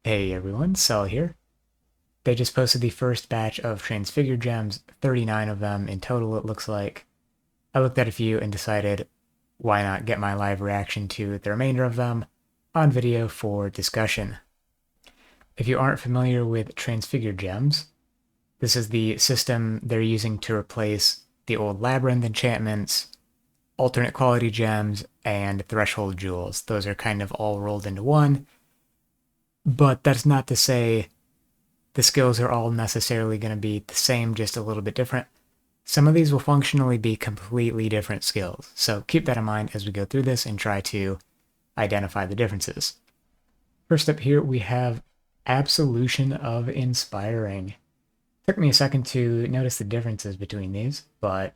Hey everyone, Cell here. They just posted the first batch of Transfigured gems, 39 of them in total it looks like. I looked at a few and decided why not get my live reaction to the remainder of them on video for discussion. If you aren't familiar with Transfigured gems, this is the system they're using to replace the old Labyrinth enchantments, alternate quality gems, and threshold jewels. Those are kind of all rolled into one, but that's not to say the skills are all necessarily going to be the same, just a little bit different. Some of these will functionally be completely different skills, so keep that in mind as we go through this and try to identify the differences. First up here, we have Absolution of Inspiring. Took me a second to notice the differences between these, but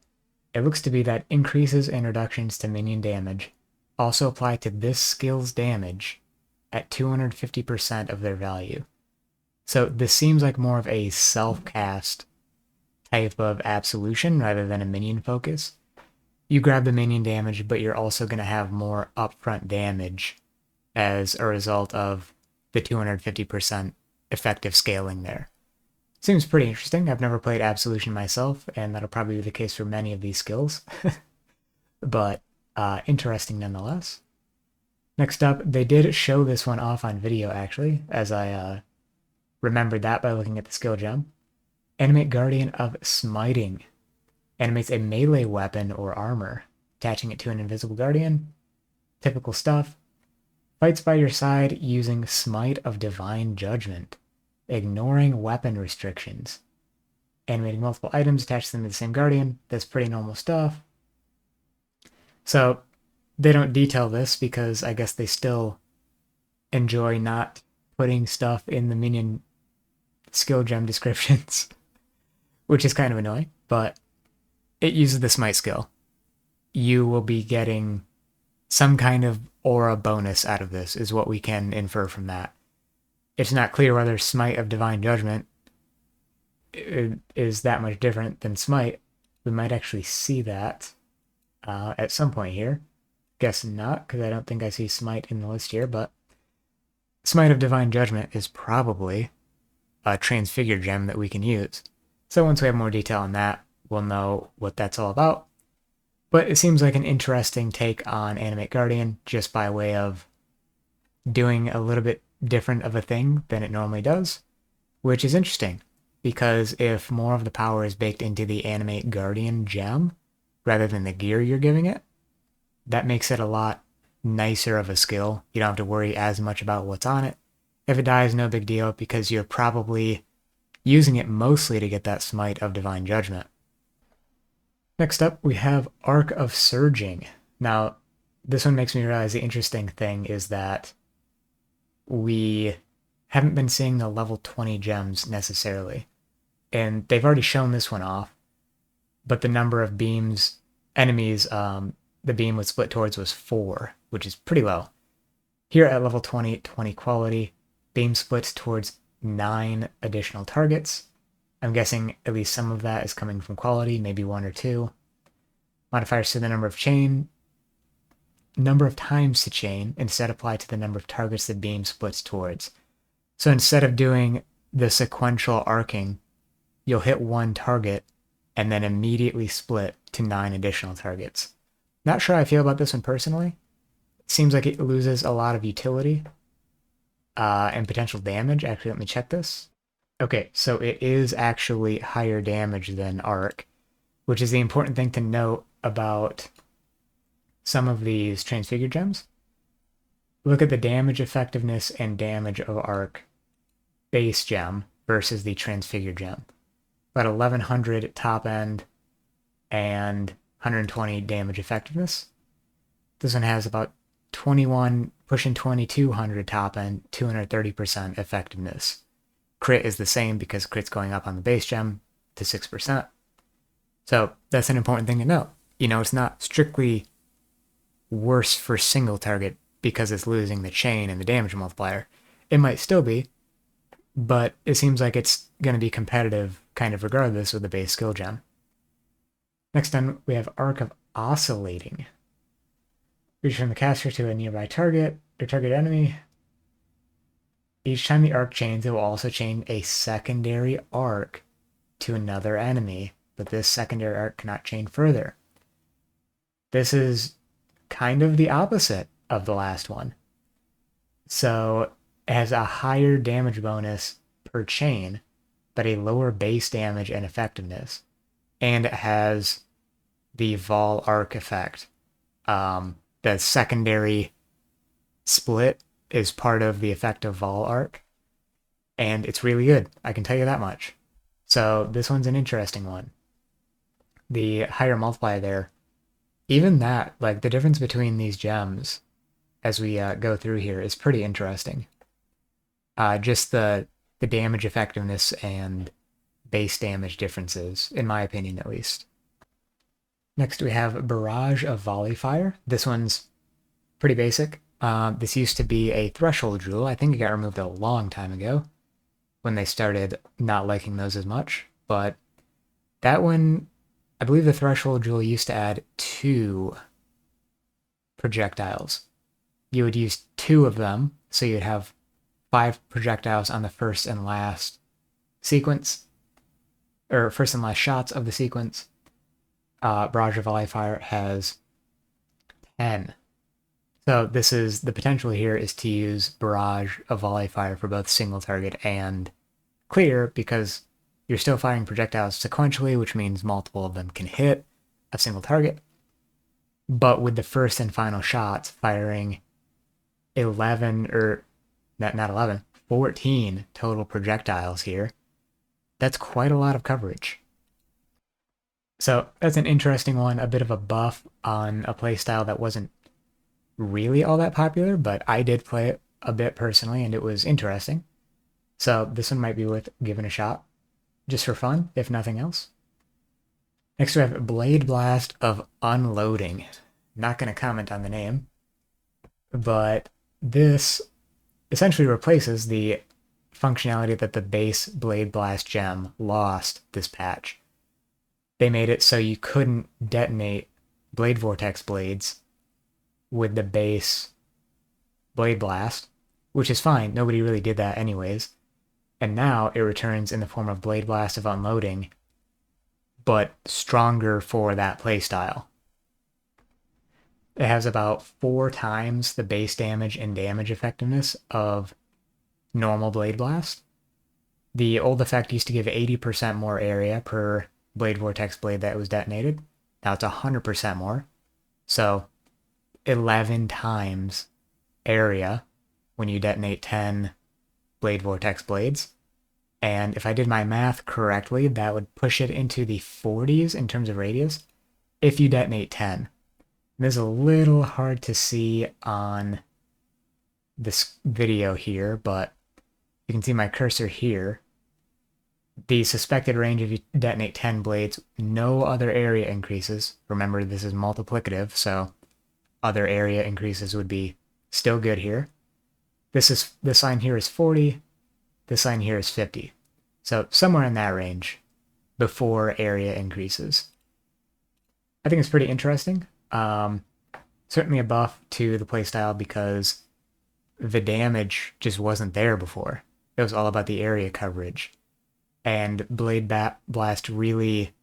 it looks to be that increases and reductions to minion damage also apply to this skill's damage at 250% of their value. So this seems like more of a self-cast type of absolution rather than a minion focus. You grab the minion damage, but you're also going to have more upfront damage as a result of the 250% effective scaling there. Seems pretty interesting. I've never played Absolution myself, and that'll probably be the case for many of these skills. But interesting nonetheless. Next up, they did show this one off on video, actually, as I remembered that by looking at the skill gem. Animate Guardian of Smiting. Animates a melee weapon or armor, attaching it to an invisible guardian. Typical stuff. Fights by your side using Smite of Divine Judgment, ignoring weapon restrictions. Animating multiple items, attach them to the same guardian. That's pretty normal stuff. So they don't detail this because I guess they still enjoy not putting stuff in the minion skill gem descriptions, which is kind of annoying, but it uses the Smite skill. You will be getting some kind of aura bonus out of this, is what we can infer from that. It's not clear whether Smite of Divine Judgment is that much different than Smite. We might actually see that at some point here. Guess not, because I don't think I see Smite in the list here, but Smite of Divine Judgment is probably a Transfigured gem that we can use. So once we have more detail on that, we'll know what that's all about. But it seems like an interesting take on Animate Guardian, just by way of doing a little bit different of a thing than it normally does, which is interesting, because if more of the power is baked into the Animate Guardian gem, rather than the gear you're giving it, that makes it a lot nicer of a skill. You don't have to worry as much about what's on it. If it dies, no big deal, because you're probably using it mostly to get that Smite of Divine Judgment. Next up, we have Arc of Surging. Now, this one makes me realize the interesting thing is that we haven't been seeing the level 20 gems necessarily. And they've already shown this one off, but the number of beams, enemies, the beam would split towards was 4, which is pretty low. Here at level 20, 20 quality, beam splits towards 9 additional targets. I'm guessing at least some of that is coming from quality, maybe 1 or 2. Modifiers to the number of times to chain instead apply to the number of targets the beam splits towards. So instead of doing the sequential arcing, you'll hit 1 target and then immediately split to 9 additional targets. Not sure how I feel about this one personally. It seems like it loses a lot of utility and potential damage. Actually, let me check this. Okay, so it is actually higher damage than Arc, which is the important thing to note about some of these Transfigured gems. Look at the damage effectiveness and damage of Arc base gem versus the Transfigured gem. About 1100 top end and 120 damage effectiveness. This one has about 21, pushing 2200 top end, 230% effectiveness. Crit is the same because crit's going up on the base gem to 6%. So that's an important thing to note. You know, it's not strictly worse for single target because it's losing the chain and the damage multiplier. It might still be, but it seems like it's going to be competitive kind of regardless with the base skill gem. Next on, we have Arc of Oscillating. Return the caster to a nearby target or target enemy. Each time the arc chains, it will also chain a secondary arc to another enemy, but this secondary arc cannot chain further. This is kind of the opposite of the last one. So it has a higher damage bonus per chain, but a lower base damage and effectiveness. And it has the Vol arc effect. The secondary split is part of the effect of Vol arc, and it's really good. I can tell you that much. So this one's an interesting one. The higher multiplier there, even that, like the difference between these gems as we go through here is pretty interesting. Just the damage effectiveness and base damage differences, in my opinion at least. Next we have Barrage of Volley Fire. This one's pretty basic. This used to be a threshold jewel. I think it got removed a long time ago when they started not liking those as much. But that one, I believe the threshold jewel used to add 2 projectiles. You would use 2 of them, so you'd have 5 projectiles on the first and last sequence, or first and last shots of the sequence. Barrage of Volley Fire has 10. So this is, the potential here is to use Barrage of Volley Fire for both single target and clear, because you're still firing projectiles sequentially, which means multiple of them can hit a single target. But with the first and final shots firing 11, or not 11, 14 total projectiles here, that's quite a lot of coverage. So that's an interesting one, a bit of a buff on a playstyle that wasn't really all that popular, but I did play it a bit personally, and it was interesting. So this one might be worth giving a shot, just for fun, if nothing else. Next we have Blade Blast of Unloading. Not going to comment on the name, but this essentially replaces the functionality that the base Blade Blast gem lost this patch. They made it so you couldn't detonate Blade Vortex blades with the base Blade Blast, which is fine. Nobody really did that anyways. And now it returns in the form of Blade Blast of Unloading, but stronger for that playstyle. It has about 4 times the base damage and damage effectiveness of normal Blade Blast. The old effect used to give 80% more area per Blade Vortex blade that was detonated. Now it's 100% more. So 11 times area when you detonate 10 Blade Vortex blades. And if I did my math correctly, that would push it into the 40s in terms of radius if you detonate 10. This is a little hard to see on this video here, but you can see my cursor here. The suspected range if you detonate 10 blades, no other area increases. Remember, this is multiplicative, so other area increases would be still good here. This line here is 40, this line here is 50. So somewhere in that range before area increases. I think it's pretty interesting. Certainly a buff to the playstyle because the damage just wasn't there before. It was all about the area coverage. And Blade Blast really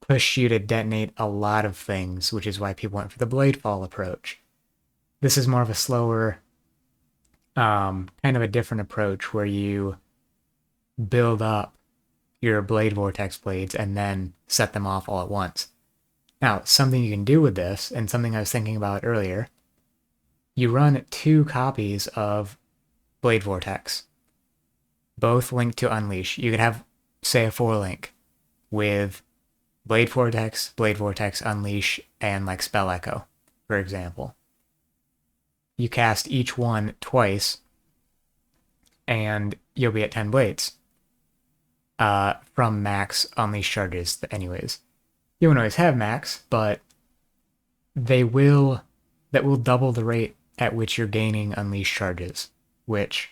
pushed you to detonate a lot of things, which is why people went for the Blade Fall approach. This is more of a slower, kind of a different approach where you build up your Blade Vortex blades and then set them off all at once. Now, something you can do with this, and something I was thinking about earlier, you run 2 copies of Blade Vortex, both linked to Unleash. You could have, say, a 4-link with Blade Vortex, Unleash, and like Spell Echo, for example. You cast each one twice, and you'll be at 10 blades from max Unleash charges anyways. You won't always have max, but that will double the rate at which you're gaining Unleash charges, which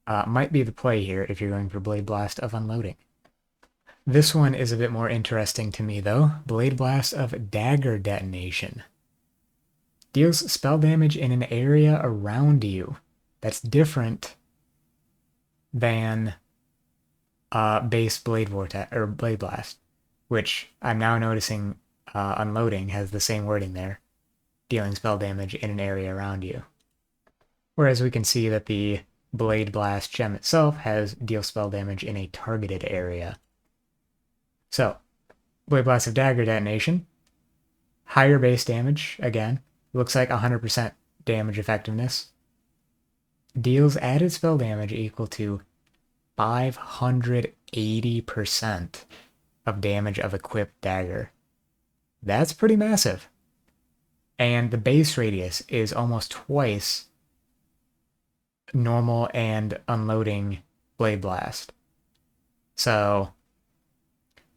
might be the play here if you're going for Blade Blast of Unloading. This one is a bit more interesting to me though. Blade Blast of Dagger Detonation. Deals spell damage in an area around you. That's different than base Blade Vortex or Blade Blast, which I'm now noticing unloading has the same wording there, dealing spell damage in an area around you. Whereas we can see that the Blade Blast gem itself has deal spell damage in a targeted area. So, Blade Blast of Dagger Detonation, higher base damage, again, looks like 100% damage effectiveness. Deals added spell damage equal to 580% of damage of equipped dagger. That's pretty massive. And the base radius is almost twice normal and unloading Blade Blast. So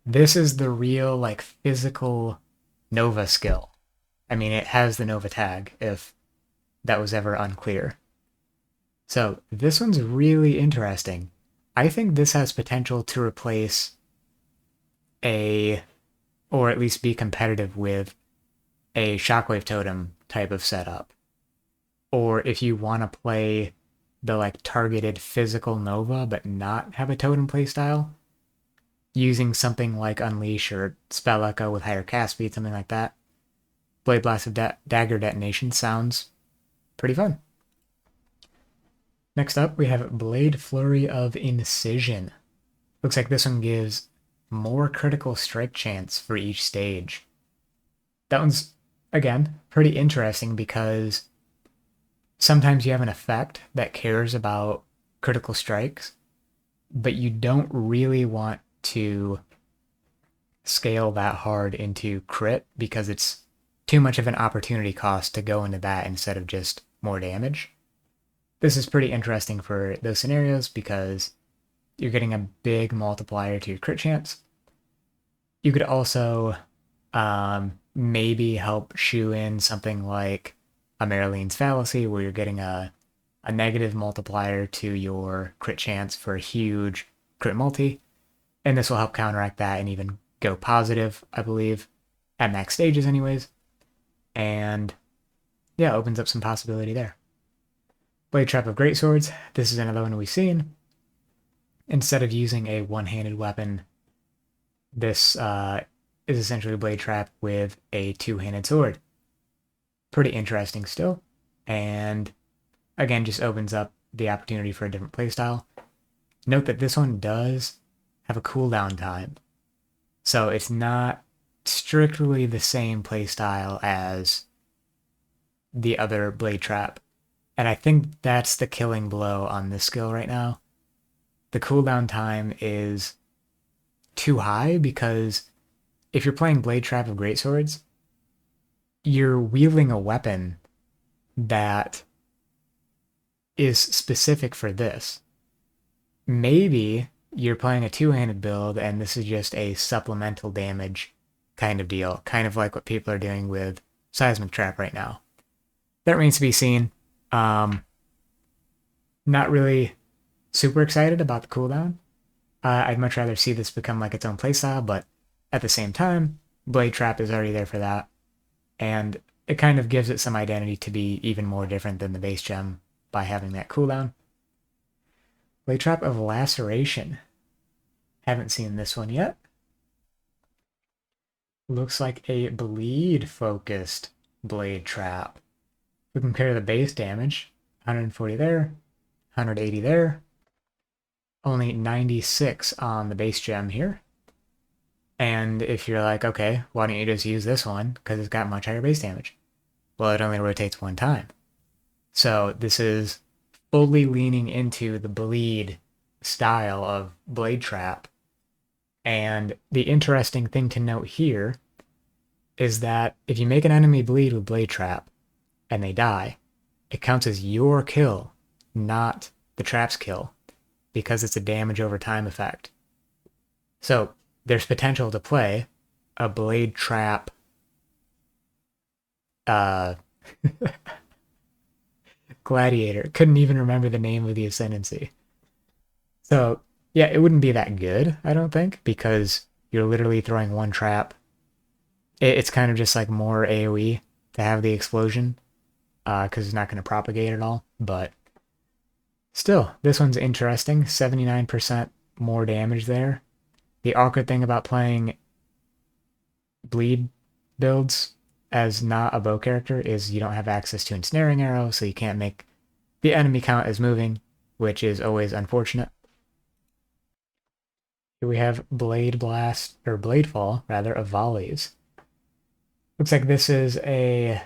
this is the real like physical Nova skill. I mean, it has the Nova tag if that was ever unclear. So this one's really interesting. I think this has potential to replace or at least be competitive with a Shockwave Totem type of setup. Or if you want to play the like targeted physical Nova but not have a totem playstyle, using something like Unleash or Spell Echo with higher cast speed, something like that, Blade Blast of Dagger Detonation sounds pretty fun. Next up, we have Blade Flurry of Incision. Looks like this one gives more critical strike chance for each stage. That one's, again, pretty interesting because sometimes you have an effect that cares about critical strikes, but you don't really want to scale that hard into crit because it's too much of an opportunity cost to go into that instead of just more damage. This is pretty interesting for those scenarios because you're getting a big multiplier to your crit chance. You could also maybe help shoe in something like a Maralene's Fallacy, where you're getting a negative multiplier to your crit chance for a huge crit multi, and this will help counteract that and even go positive, I believe, at max stages anyways, and yeah, opens up some possibility there. Blade Trap of Greatswords, this is another one we've seen. Instead of using a one-handed weapon, this is essentially a Blade Trap with a two-handed sword. Pretty interesting still, and again, just opens up the opportunity for a different playstyle. Note that this one does have a cooldown time, so it's not strictly the same playstyle as the other Blade Trap. And I think that's the killing blow on this skill right now. The cooldown time is too high because if you're playing Blade Trap of Greatswords, you're wielding a weapon that is specific for this. Maybe you're playing a two-handed build and this is just a supplemental damage kind of deal, kind of like what people are doing with Seismic Trap right now. That remains to be seen. Not really super excited about the cooldown. I'd much rather see this become like its own playstyle, but at the same time, Blade Trap is already there for that, and it kind of gives it some identity to be even more different than the base gem by having that cooldown. Blade Trap of Laceration. Haven't seen this one yet. Looks like a bleed-focused Blade Trap. We compare the base damage, 140 there, 180 there, only 96 on the base gem here. And if you're like, okay, why don't you just use this one because it's got much higher base damage? Well, it only rotates one time. So this is fully leaning into the bleed style of Blade Trap. And the interesting thing to note here is that if you make an enemy bleed with Blade Trap, and they die, it counts as your kill, not the trap's kill, because it's a damage over time effect. So there's potential to play a Blade Trap Gladiator. Couldn't even remember the name of the Ascendancy. So yeah, it wouldn't be that good, I don't think, because you're literally throwing one trap. It's kind of just like more AoE to have the explosion, because it's not going to propagate at all, but Still, this one's interesting. 79% more damage there. The awkward thing about playing bleed builds as not a bow character is you don't have access to ensnaring arrow, so you can't make the enemy count as moving, which is always unfortunate. Here we have Blade Blast, or Blade Fall, rather, of volleys. Looks like this is a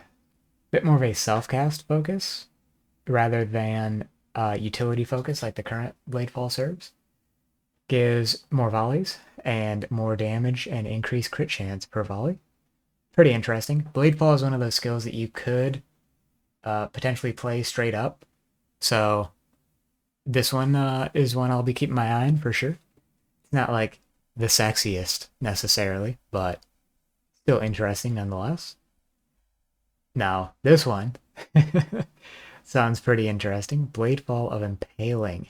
bit more of a self-cast focus rather than utility focus like the current Blade Fall serves. Gives more volleys and more damage and increased crit chance per volley. Pretty interesting. Blade Fall is one of those skills that you could potentially play straight up. So this one is one I'll be keeping my eye on for sure. It's not like the sexiest necessarily, but still interesting nonetheless. Now, this one sounds pretty interesting. Blade Fall of Impaling.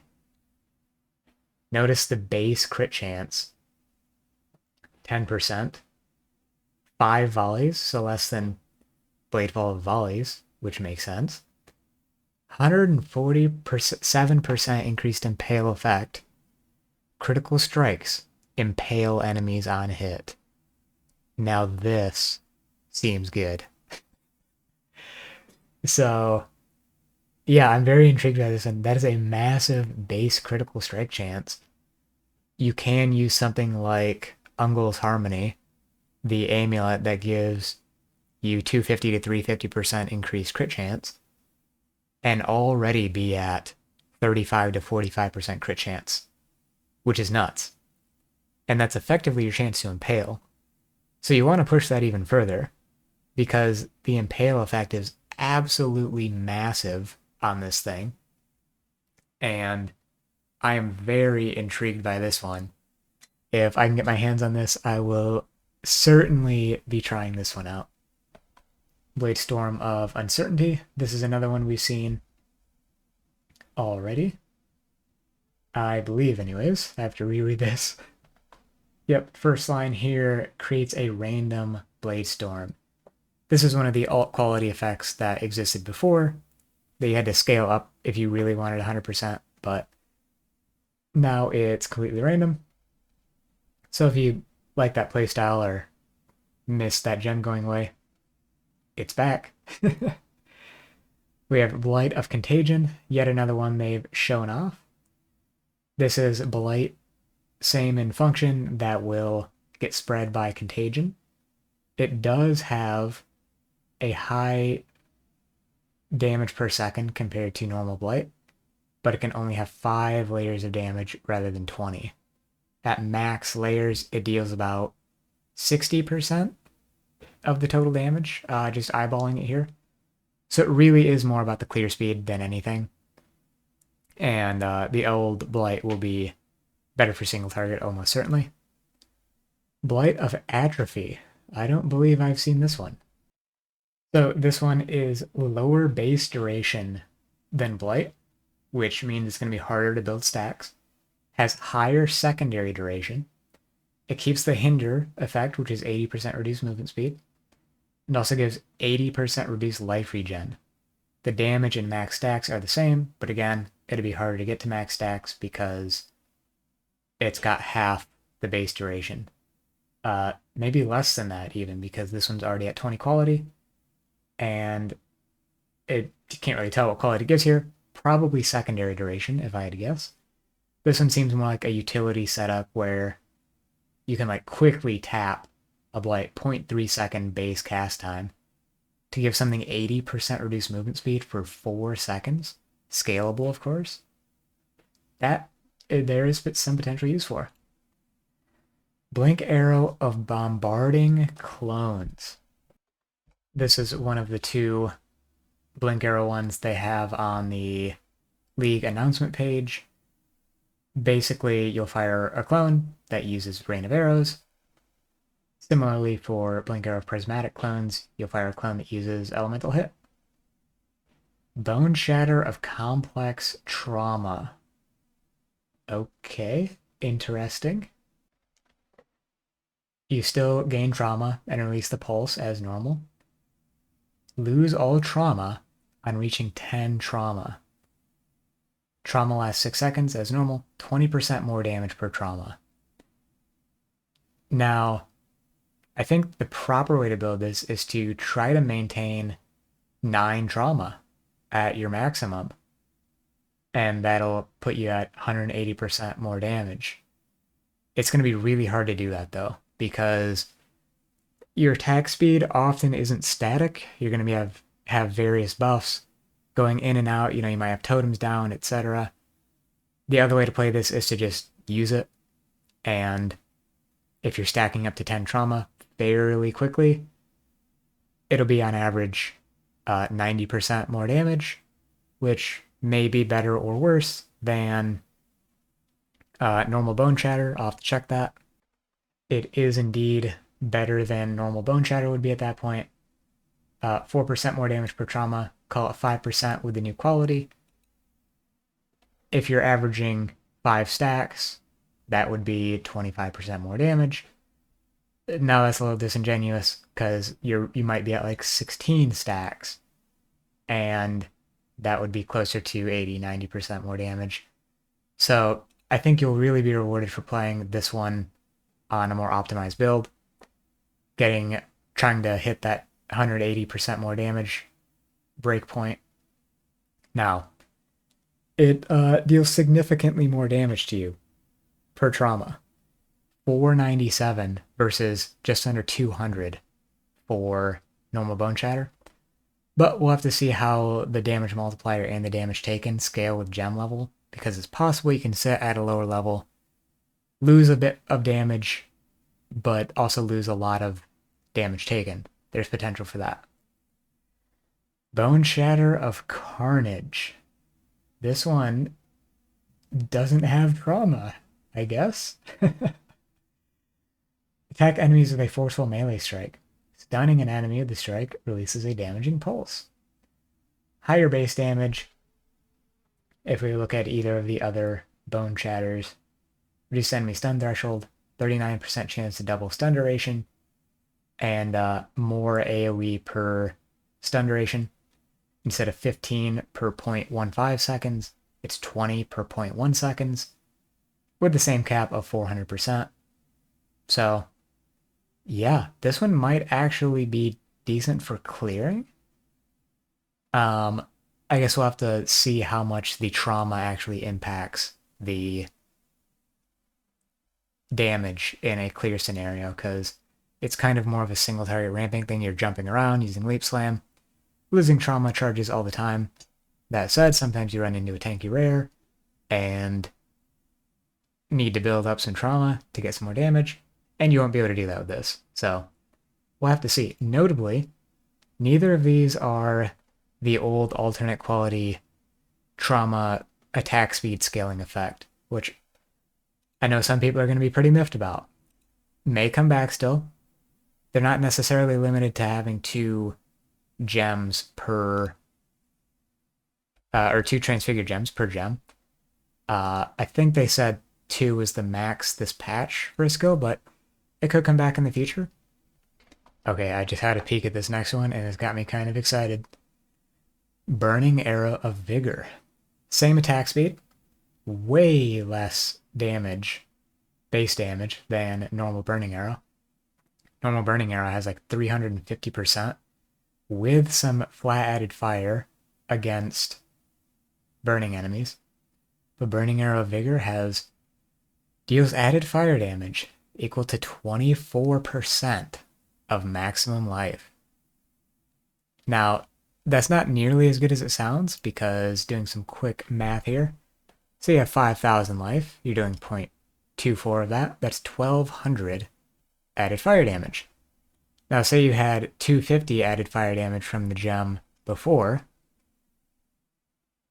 Notice the base crit chance. 10%. 5 volleys, so less than Blade Fall of volleys, which makes sense. 147% increased impale effect. Critical strikes impale enemies on hit. Now this seems good. So, yeah, I'm very intrigued by this, and that is a massive base critical strike chance. You can use something like Ungol's Harmony, the amulet that gives you 250 to 350% increased crit chance, and already be at 35 to 45% crit chance, which is nuts. And that's effectively your chance to impale. So you want to push that even further, because the impale effect is absolutely massive on this thing. And I am very intrigued by this one. If I can get my hands on this, I will certainly be trying this one out. Blade Storm of Uncertainty. This is another one we've seen already. I believe, anyways. I have to reread this. Yep, first line here creates a random Blade Storm. This is one of the alt quality effects that existed before that you had to scale up if you really wanted 100%, but now it's completely random. So if you like that playstyle or miss that gem going away, it's back. We have Blight of Contagion, yet another one they've shown off. This is Blight, same in function, that will get spread by contagion. It does have a high damage per second compared to normal Blight, but it can only have 5 layers of damage rather than 20. At max layers, it deals about 60% of the total damage, just eyeballing it here. So it really is more about the clear speed than anything. And the old Blight will be better for single target, almost certainly. Blight of Atrophy. I don't believe I've seen this one. So this one is lower base duration than Blight, which means it's going to be harder to build stacks. Has higher secondary duration. It keeps the Hinder effect, which is 80% reduced movement speed. And also gives 80% reduced life regen. The damage and max stacks are the same, but again, it'll be harder to get to max stacks because it's got half the base duration. Maybe less than that even, because this one's already at 20 quality. And you can't really tell what quality it gives here. Probably secondary duration, if I had to guess. This one seems more like a utility setup where you can like quickly tap a Blight 0.3 second base cast time to give something 80% reduced movement speed for 4 seconds. Scalable, of course. That there is some potential use for. Blink Arrow of Bombarding Clones. This is one of the 2 Blink Arrow ones they have on the League announcement page. Basically, you'll fire a clone that uses Rain of Arrows. Similarly, for Blink Arrow of Prismatic clones, you'll fire a clone that uses Elemental Hit. Bone Shatter of Complex Trauma. Okay, interesting. You still gain trauma and release the pulse as normal. Lose all trauma on reaching 10 trauma. Trauma lasts 6 seconds as normal, 20% more damage per trauma. Now, I think the proper way to build this is to try to maintain 9 trauma at your maximum, and that'll put you at 180% more damage. It's going to be really hard to do that though, because your attack speed often isn't static. You're going to have various buffs going in and out. You might have totems down, etc. The other way to play this is to just use it, and if you're stacking up to 10 trauma fairly quickly, it'll be on average 90% more damage, which may be better or worse than normal Bone Shatter. I'll have to check that. It is indeed better than normal Bone Shatter would be at that point. 4% more damage per trauma, call it 5% with the new quality. If you're averaging 5 stacks, that would be 25% more damage. Now that's a little disingenuous because you might be at like 16 stacks, and that would be closer to 80-90% more damage. So I think you'll really be rewarded for playing this one on a more optimized build, trying to hit that 180% more damage breakpoint. Now, it deals significantly more damage to you per trauma. 497 versus just under 200 for normal Bone Shatter. But we'll have to see how the damage multiplier and the damage taken scale with gem level, because it's possible you can sit at a lower level, lose a bit of damage, but also lose a lot of damage taken. There's potential for that. Bone Shatter of Carnage. This one doesn't have trauma, I guess. Attack enemies with a forceful melee strike. Stunning an enemy with the strike releases a damaging pulse. Higher base damage. If we look at either of the other Bone Shatters, reduce enemy stun threshold, 39% chance to double stun duration, and more AoE per stun duration. Instead of 15 per 0.15 seconds, it's 20 per 0.1 seconds, with the same cap of 400%. So, yeah, this one might actually be decent for clearing. I guess we'll have to see how much the trauma actually impacts the damage in a clear scenario, because it's kind of more of a single target ramping thing. You're jumping around using Leap Slam, losing trauma charges all the time. That said, sometimes you run into a tanky rare and need to build up some trauma to get some more damage, and you won't be able to do that with this. So we'll have to see. Notably, neither of these are the old alternate quality trauma attack speed scaling effect, which I know some people are going to be pretty miffed about. May come back still. They're not necessarily limited to having 2 gems per or 2 transfigured gems per gem. I think they said 2 was the max this patch for a skill, but it could come back in the future. Okay, I just had a peek at this next one, and it's got me kind of excited. Burning Arrow of Vigor. Same attack speed, way less damage, base damage, than normal Burning Arrow. Normal Burning Arrow has like 350%, with some flat added fire against burning enemies. But Burning Arrow of Vigor deals added fire damage equal to 24% of maximum life. Now, that's not nearly as good as it sounds, because doing some quick math here, say you have 5,000 life, you're doing 0.24 of that, that's 1,200 added fire damage. Now, say you had 250 added fire damage from the gem before,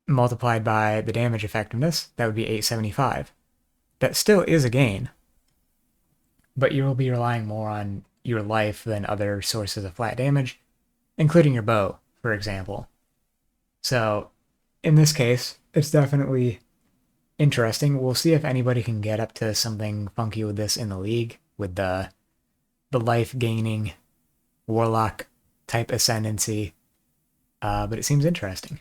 multiplied by the damage effectiveness, that would be 875. That still is a gain, but you will be relying more on your life than other sources of flat damage, including your bow, for example. So, in this case, it's definitely interesting. We'll see if anybody can get up to something funky with this in the league, with the life-gaining warlock type ascendancy, but it seems interesting.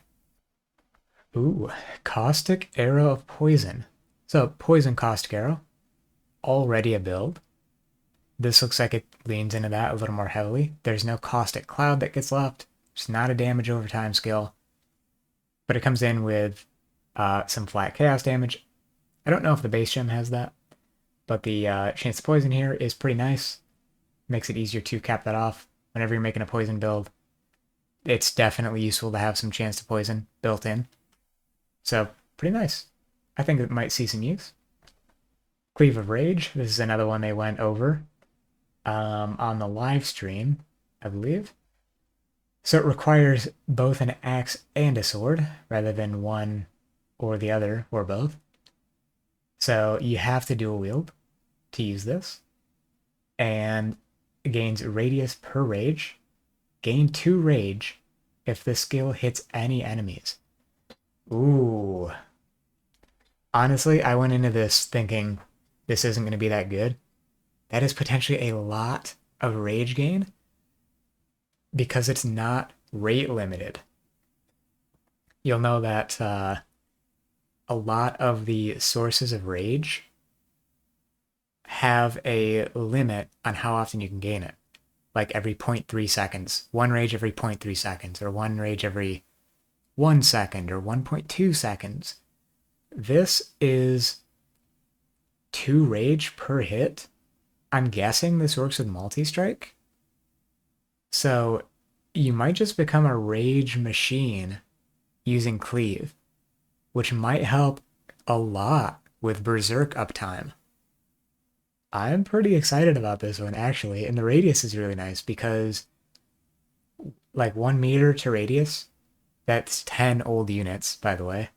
Ooh, Caustic Arrow of Poison. So, Poison Caustic Arrow, already a build. This looks like it leans into that a little more heavily. There's no Caustic Cloud that gets left. It's not a damage over time skill, but it comes in with some flat chaos damage. I don't know if the base gem has that, but the chance to poison here is pretty nice. Makes it easier to cap that off whenever you're making a poison build. It's definitely useful to have some chance to poison built in. So, pretty nice. I think it might see some use. Cleave of Rage. This is another one they went over on the live stream, I believe. So it requires both an axe and a sword, rather than one or the other, or both. So you have to dual wield to use this. And it gains radius per rage. Gain 2 rage if the skill hits any enemies. Ooh. Honestly, I went into this thinking this isn't going to be that good. That is potentially a lot of rage gain because it's not rate limited. You'll know that a lot of the sources of rage have a limit on how often you can gain it. Like every 0.3 seconds, one rage every 0.3 seconds, or one rage every 1 second, or 1.2 seconds. This is 2 rage per hit. I'm guessing this works with multi-strike. So you might just become a rage machine using Cleave, which might help a lot with Berserk uptime. I'm pretty excited about this one, actually, and the radius is really nice because, like, 1 meter to radius, that's 10 old units, by the way,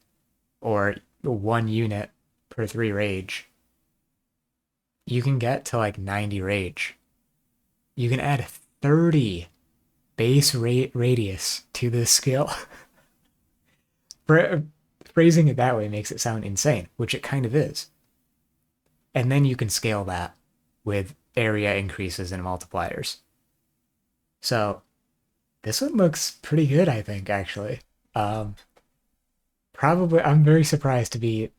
or 1 unit per 3 rage. You can get to, like, 90 rage. You can add 30 base rate radius to this skill. Phrasing it that way makes it sound insane, which it kind of is. And then you can scale that with area increases and multipliers. So this one looks pretty good, I think, actually. Probably, I'm very surprised to be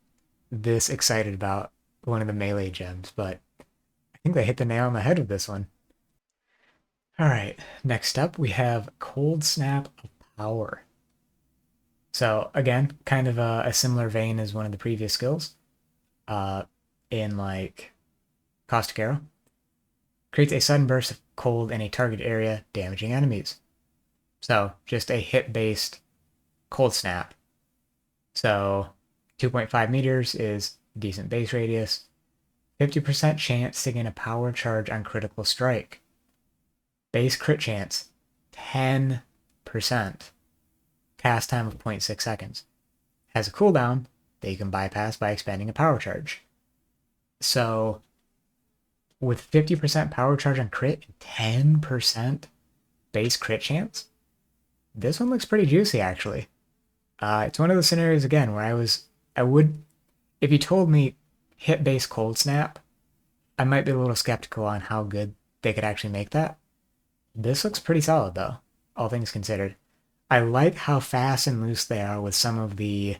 this excited about one of the melee gems, but I think they hit the nail on the head with this one. All right, next up we have Cold Snap of Power. So again, kind of a similar vein as one of the previous skills. In like Caustic Arrow. Creates a sudden burst of cold in a target area, damaging enemies. So just a hit-based cold snap. So 2.5 meters is decent base radius. 50% chance to gain a power charge on critical strike. Base crit chance, 10%. Cast time of 0.6 seconds. Has a cooldown that you can bypass by expanding a power charge. So with 50% power charge on crit and 10% base crit chance, this one looks pretty juicy, actually. It's one of those scenarios, again, where if you told me hit base cold snap, I might be a little skeptical on how good they could actually make that. This looks pretty solid, though, all things considered. I like how fast and loose they are with some of the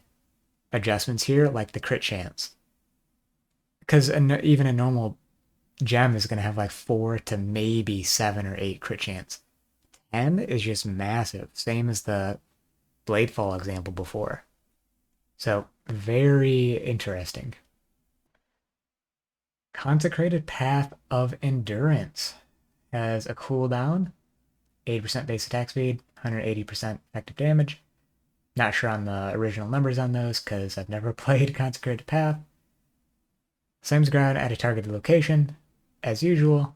adjustments here, like the crit chance. Because even a normal gem is going to have like 4 to maybe 7 or 8 crit chance. 10 is just massive, same as the Bladefall example before. So, very interesting. Consecrated Path of Endurance has a cooldown, 80% base attack speed, 180% effective damage. Not sure on the original numbers on those because I've never played Consecrated Path. Slams ground at a targeted location, as usual.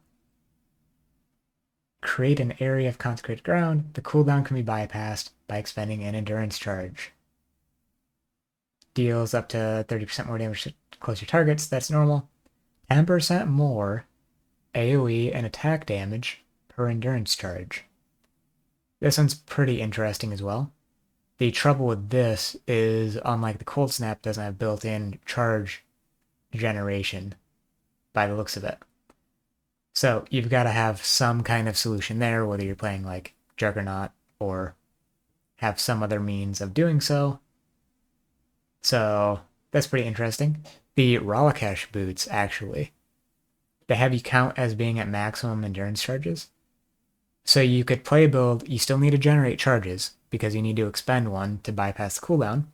Create an area of consecrated ground. The cooldown can be bypassed by expending an endurance charge. Deals up to 30% more damage to closer targets, that's normal. 10% more AoE and attack damage per endurance charge. This one's pretty interesting as well. The trouble with this is, unlike the Cold Snap, doesn't have built-in charge generation by the looks of it. So you've got to have some kind of solution there, whether you're playing like Juggernaut or have some other means of doing so. So that's pretty interesting. The Ralakesh boots, actually, they have you count as being at maximum endurance charges. So you could play a build, you still need to generate charges because you need to expend one to bypass the cooldown,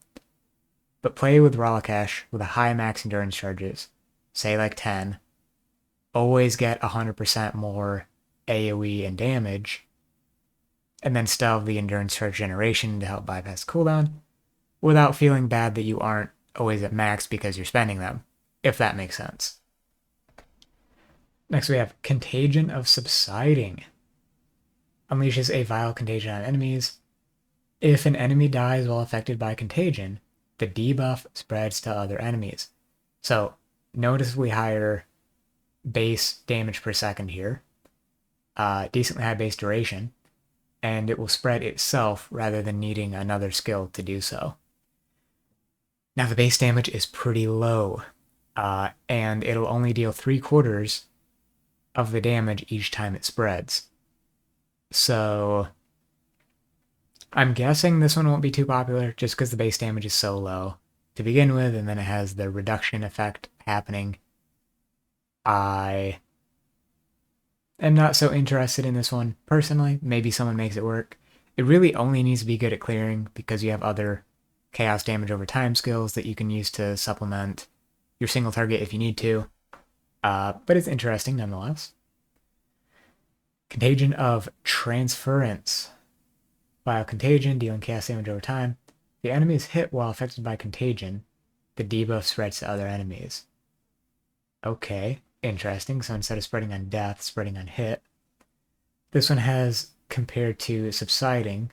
but play with Ralakesh with a high max endurance charges, say like 10, always get 100% more AoE and damage, and then still have the endurance charge generation to help bypass cooldown without feeling bad that you aren't always at max because you're spending them, if that makes sense. Next we have Contagion of Subsiding. Unleashes a vile contagion on enemies. If an enemy dies while affected by contagion, the debuff spreads to other enemies. So noticeably higher base damage per second here, decently high base duration, and it will spread itself rather than needing another skill to do so. Now the base damage is pretty low, and it'll only deal 3/4 of the damage each time it spreads. So I'm guessing this one won't be too popular just because the base damage is so low to begin with, and then it has the reduction effect happening. I am not so interested in this one personally. Maybe someone makes it work. It really only needs to be good at clearing because you have other chaos damage over time skills that you can use to supplement your single target if you need to. But it's interesting nonetheless. Contagion of Transference. Vile contagion, dealing chaos damage over time. The enemy is hit while affected by contagion. The debuff spreads to other enemies. Okay, interesting. So instead of spreading on death, spreading on hit. This one has, compared to Subsiding,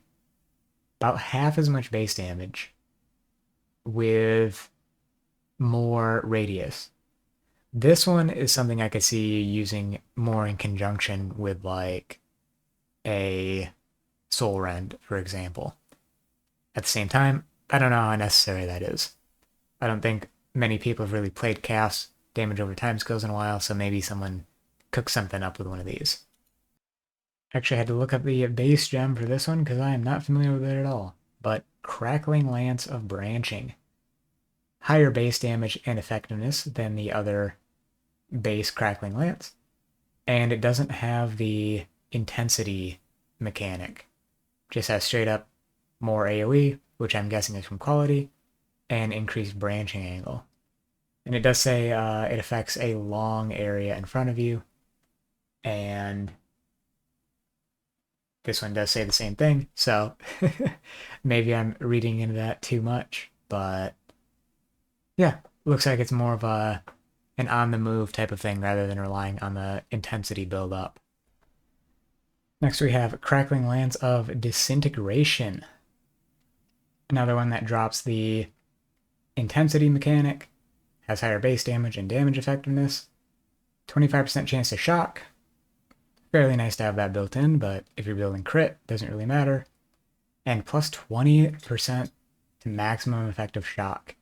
about half as much base damage with more radius. This one is something I could see using more in conjunction with like a Soul Rend, for example. At the same time, I don't know how necessary that is. I don't think many people have really played chaos damage over time skills in a while, so maybe someone cooks something up with one of these. Actually, I had to look up the base gem for this one because I am not familiar with it at all. But Crackling Lance of Branching. Higher base damage and effectiveness than the other base Crackling Lance. And it doesn't have the intensity mechanic. Just has straight up more AoE, which I'm guessing is from quality, and increased branching angle. And it does say it affects a long area in front of you, and this one does say the same thing, so maybe I'm reading into that too much, but yeah, looks like it's more of an on-the-move type of thing rather than relying on the intensity build-up. Next we have Crackling Lance of Disintegration. Another one that drops the intensity mechanic, has higher base damage and damage effectiveness, 25% chance to shock. Fairly nice to have that built in, but if you're building crit, doesn't really matter. And plus 20% to maximum effective shock.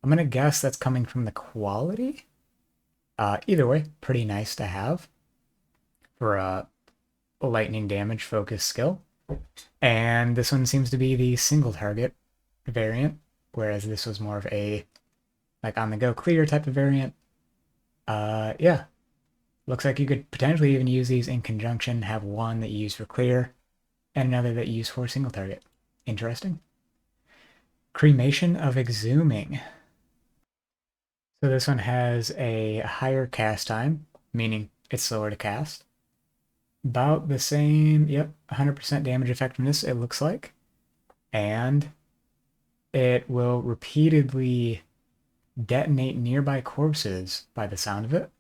I'm going to guess that's coming from the quality. Either way, pretty nice to have for a lightning damage focus skill. And this one seems to be the single target variant, whereas this was more of a like on the go clear type of variant. Yeah, looks like you could potentially even use these in conjunction, have one that you use for clear and another that you use for single target. Interesting. Cremation of Exhuming. So this one has a higher cast time, meaning it's slower to cast. About the same, yep, 100% damage effectiveness it looks like. And it will repeatedly detonate nearby corpses by the sound of it,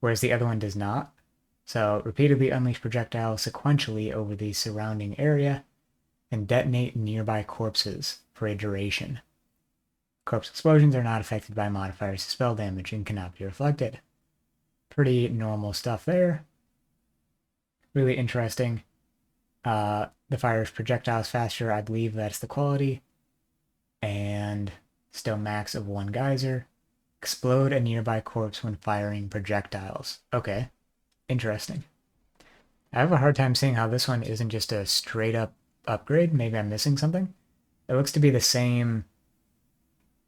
whereas the other one does not. So repeatedly unleash projectiles sequentially over the surrounding area and detonate nearby corpses for a duration. Corpse explosions are not affected by modifiers to spell damage and cannot be reflected. Pretty normal stuff there. Really interesting. The fires projectiles faster, I believe that's the quality. And still max of 1 geyser. Explode a nearby corpse when firing projectiles. Okay, interesting. I have a hard time seeing how this one isn't just a straight up upgrade. Maybe I'm missing something. It looks to be the same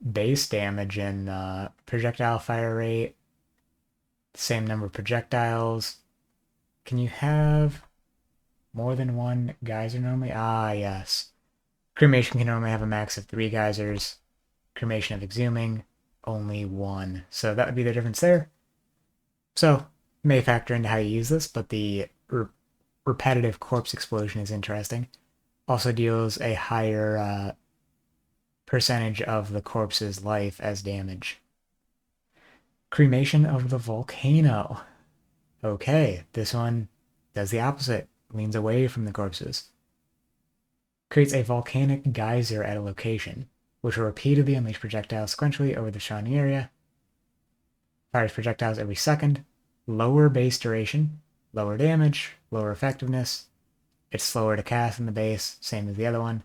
base damage and projectile fire rate, same number of projectiles. Can you have more than one geyser normally? Ah, yes. Cremation can normally have a max of 3 geysers. Cremation of exhuming, only 1. So that would be the difference there. So, may factor into how you use this, but the repetitive corpse explosion is interesting. Also deals a higher percentage of the corpse's life as damage. Cremation of the volcano. Okay, this one does the opposite, leans away from the corpses. Creates a volcanic geyser at a location, which will repeatedly unleash projectiles sequentially over the surrounding area. Fires projectiles every second. Lower base duration, lower damage, lower effectiveness. It's slower to cast than the base, same as the other one.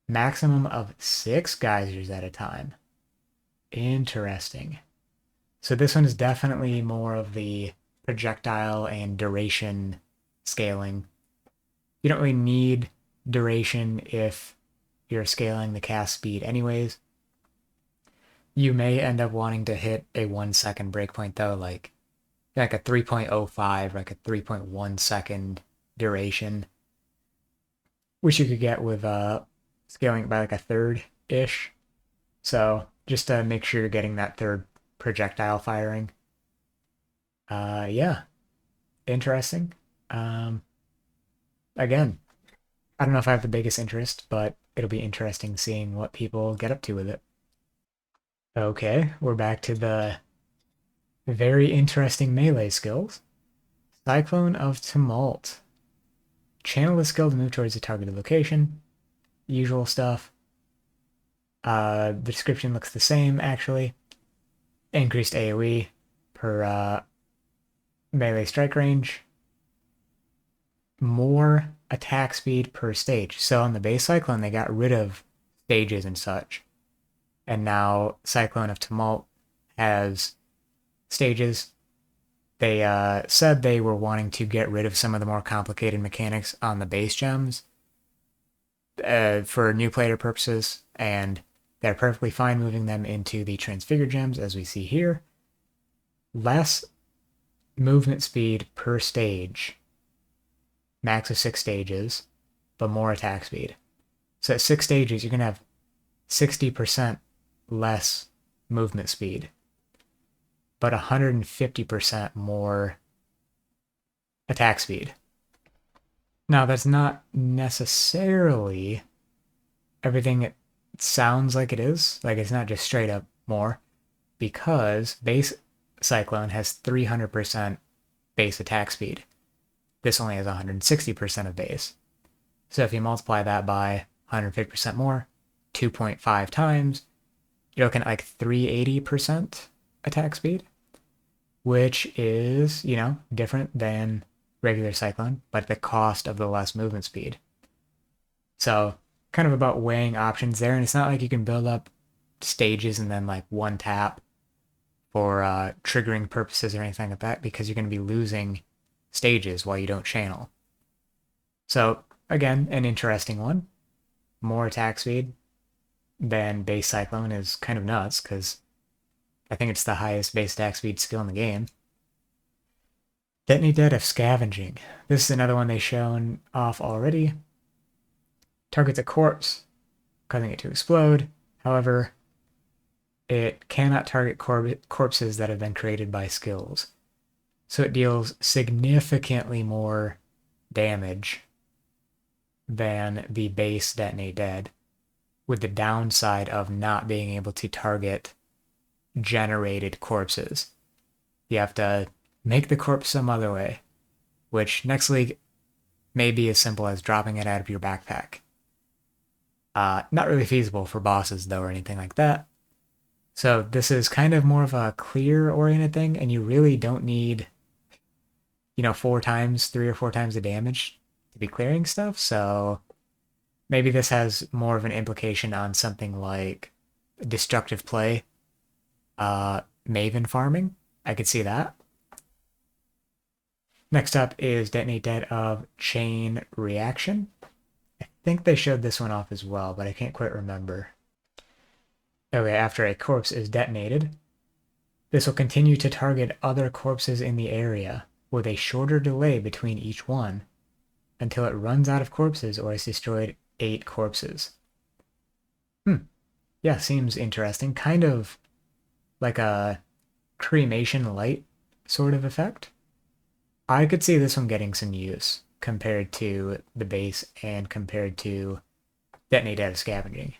Maximum of 6 geysers at a time. Interesting. So this one is definitely more of the projectile and duration scaling. You don't really need duration if you're scaling the cast speed anyways. You may end up wanting to hit a 1 second breakpoint though, like a 3.05, like a 3.1 second duration, which you could get with scaling it by like a third-ish. So just to make sure you're getting that third projectile firing. Yeah, interesting. Again, I don't know if I have the biggest interest, but it'll be interesting seeing what people get up to with it. Okay, we're back to the very interesting melee skills. Cyclone of Tumult. Channel the skill to move towards the targeted location. Usual stuff. The description looks the same, actually. Increased AoE per melee strike range. More attack speed per stage. So on the base Cyclone, they got rid of stages and such. And now Cyclone of Tumult has stages. They said they were wanting to get rid of some of the more complicated mechanics on the base gems for new player purposes, and they're perfectly fine moving them into the Transfigured gems, as we see here. Less movement speed per stage, max of 6 stages, but more attack speed. So at 6 stages, you're going to have 60% less movement speed, but 150% more attack speed. Now, that's not necessarily everything it sounds like it is. Like, it's not just straight up more, because base Cyclone has 300% base attack speed. This only has 160% of base. So if you multiply that by 150% more, 2.5 times, you're looking at like 380% attack speed, which is, different than regular Cyclone, but at the cost of the less movement speed. So kind of about weighing options there, and it's not like you can build up stages and then like one tap for triggering purposes or anything like that, because you're going to be losing stages while you don't channel. So again, an interesting one. More attack speed than base Cyclone is kind of nuts, because I think it's the highest base attack speed skill in the game. Detonate Dead of Scavenging. This is another one they've shown off already. Targets a corpse, causing it to explode. However, it cannot target corpses that have been created by skills. So it deals significantly more damage than the base Detonate Dead, with the downside of not being able to target generated corpses. You have to make the corpse some other way, which next league may be as simple as dropping it out of your backpack. Not really feasible for bosses, though, or anything like that. So this is kind of more of a clear-oriented thing, and you really don't need, 3 or 4 times the damage to be clearing stuff, so maybe this has more of an implication on something like destructive play, Maven farming. I could see that. Next up is Detonate Dead of Chain Reaction. I think they showed this one off as well, but I can't quite remember. Okay, after a corpse is detonated, this will continue to target other corpses in the area with a shorter delay between each one until it runs out of corpses or has destroyed 8 corpses. Yeah, seems interesting. Kind of like a cremation light sort of effect. I could see this one getting some use compared to the base and compared to detonate out of scavenging.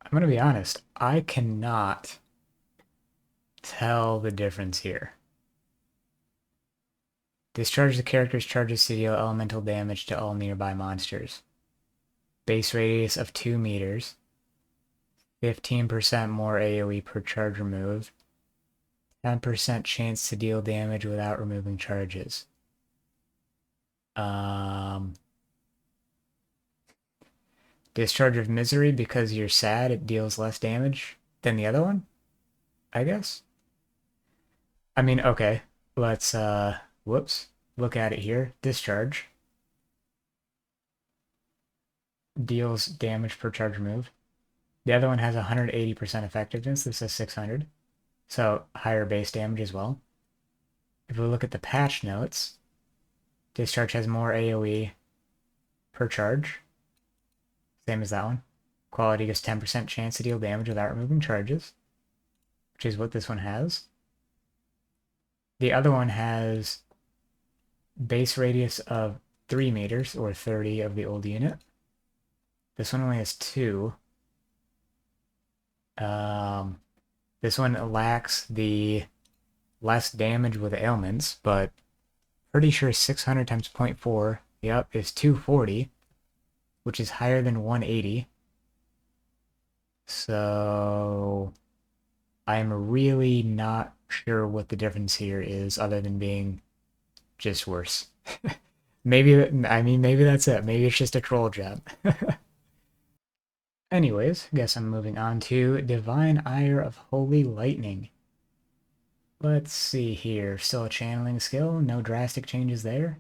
I'm going to be honest, I cannot tell the difference here. Discharge the character's charges to deal elemental damage to all nearby monsters. Base radius of 2 meters. 15% more AoE per charge removed. 10% chance to deal damage without removing charges. Discharge of Misery, because you're sad, it deals less damage than the other one, I guess. I mean, okay, let's, whoops, look at it here. Discharge deals damage per charge removed. The other one has 180% effectiveness. This has 600. So higher base damage as well. If we look at the patch notes, Discharge has more AoE per charge. Same as that one. Quality gives 10% chance to deal damage without removing charges, which is what this one has. The other one has base radius of 3 meters, or 30 of the old unit. This one only has 2. This one lacks the less damage with ailments, but pretty sure 600 times 0.4, yep, is 240, which is higher than 180. So I'm really not sure what the difference here is other than being just worse. Maybe, I mean, maybe that's it. Maybe it's just a troll job. Anyways, guess I'm moving on to Divine Ire of Holy Lightning. Let's see here. Still a channeling skill. No drastic changes there.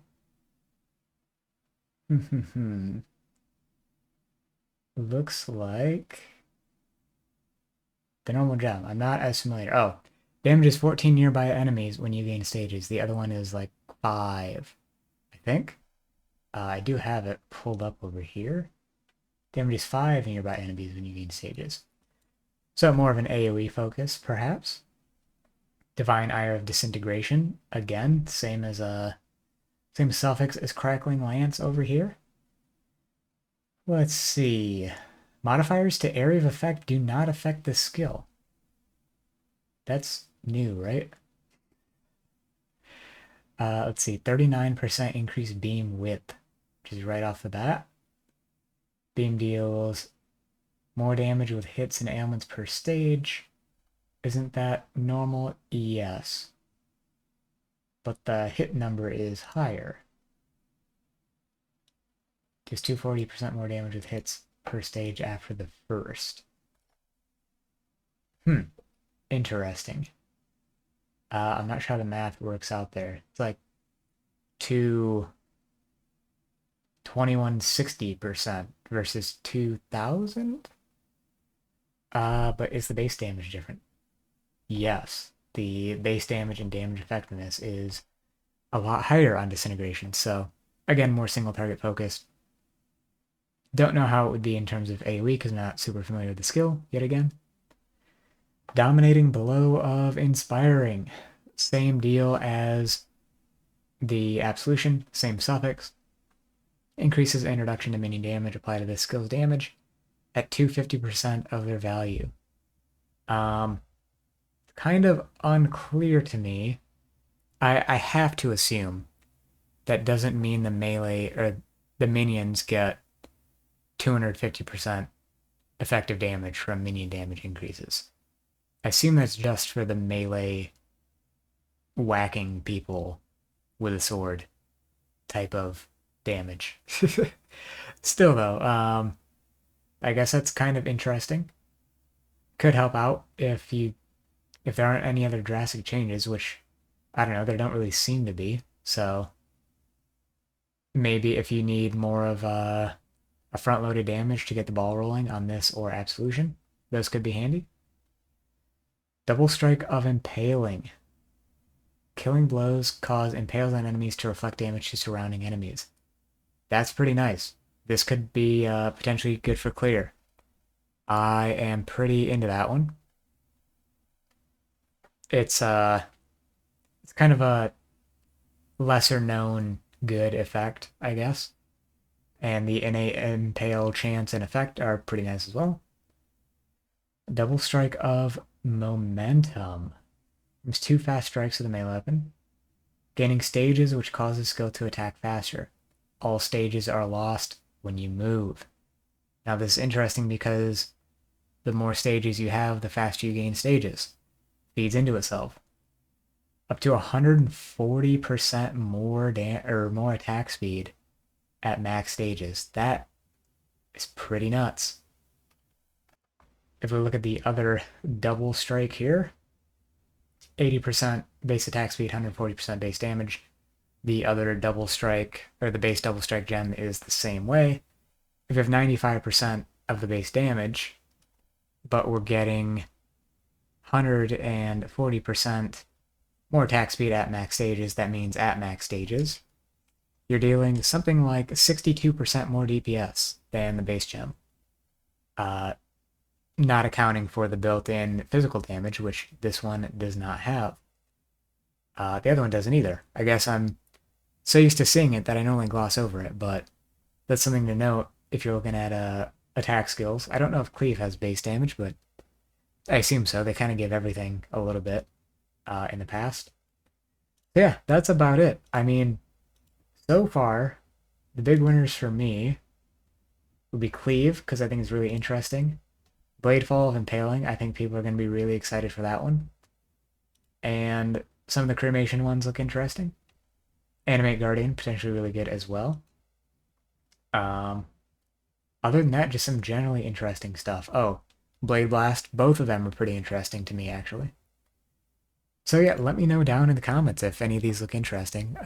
Looks like the normal gem. I'm not as familiar. Oh, damages 14 nearby enemies when you gain stages. The other one is like 5, I think. I do have it pulled up over here. Damages 5 nearby enemies when you gain stages. So more of an AoE focus, perhaps. Divine Ire of Disintegration. Again, same suffix as Crackling Lance over here. Let's see. Modifiers to area of effect do not affect this skill. That's new, right? Let's see. 39% increased beam width, which is right off the bat. Beam deals more damage with hits and ailments per stage. Isn't that normal? Yes. But the hit number is higher. Just 240% more damage with hits per stage after the first. Interesting. I'm not sure how the math works out there. It's like 2160% versus 2000. But is the base damage different? Yes. The base damage and damage effectiveness is a lot higher on Disintegration. So again, more single target focused. Don't know how it would be in terms of AoE because I'm not super familiar with the skill yet again. Dominating Blow of Inspiring. Same deal as the Absolution, same suffix. Increases introduction to minion damage applied to this skill's damage at 250% of their value. Kind of unclear to me. I have to assume that doesn't mean the melee or the minions get 250% effective damage from minion damage increases. I assume that's just for the melee whacking people with a sword type of damage. Still though, I guess that's kind of interesting. Could help out if there aren't any other drastic changes, which I don't know, there don't really seem to be. So maybe if you need more of a front-loaded damage to get the ball rolling on this or Absolution, Those could be handy. Double Strike of Impaling. Killing blows cause impales on enemies to reflect damage to surrounding enemies. That's pretty nice. This could be potentially good for clear. I am pretty into that one. It's kind of a lesser known good effect, I guess. And the innate impale chance and effect are pretty nice as well. Double Strike of Momentum. There's 2 fast strikes with a melee weapon. Gaining stages, which causes skill to attack faster. All stages are lost when you move. Now this is interesting because the more stages you have, the faster you gain stages. Feeds into itself. Up to 140% more attack speed at max stages. That is pretty nuts. If we look at the other double strike here, 80% base attack speed, 140% base damage. The other double strike, or the base double strike gem is the same way. If you have 95% of the base damage, but we're getting 140% more attack speed at max stages, that means at max stages, you're dealing something like 62% more DPS than the base gem. Not accounting for the built-in physical damage, which this one does not have. The other one doesn't either. I guess I'm so used to seeing it that I normally gloss over it, but that's something to note if you're looking at attack skills. I don't know if Cleave has base damage, but I assume so. They kind of give everything a little bit in the past. So yeah, that's about it. I mean, so far, the big winners for me would be Cleave, because I think it's really interesting. Bladefall of Impaling, I think people are going to be really excited for that one. And some of the cremation ones look interesting. Animate Guardian, potentially really good as well. Other than that, just some generally interesting stuff. Oh, Blade Blast, both of them are pretty interesting to me, actually. So yeah, let me know down in the comments if any of these look interesting.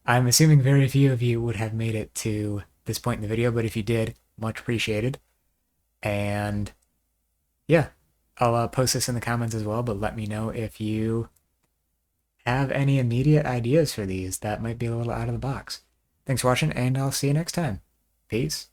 I'm assuming very few of you would have made it to this point in the video, but if you did, much appreciated. And yeah, I'll post this in the comments as well, but let me know if you have any immediate ideas for these that might be a little out of the box. Thanks for watching, and I'll see you next time. Peace.